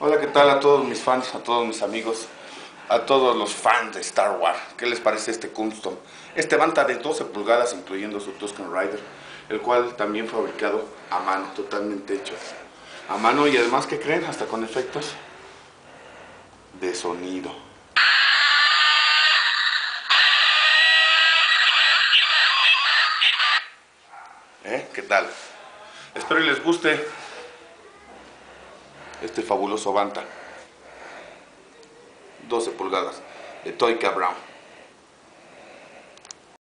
Hola, ¿qué tal a todos mis fans, a todos mis amigos, a todos los fans de Star Wars? ¿Qué les parece este custom? Este Banta de 12 pulgadas, incluyendo su Tusken Rider, el cual también fabricado a mano, totalmente hecho a mano y además, ¿qué creen? Hasta con efectos de sonido. ¿Qué tal? Espero y les guste este fabuloso Banta 12 pulgadas de Toyka Brown.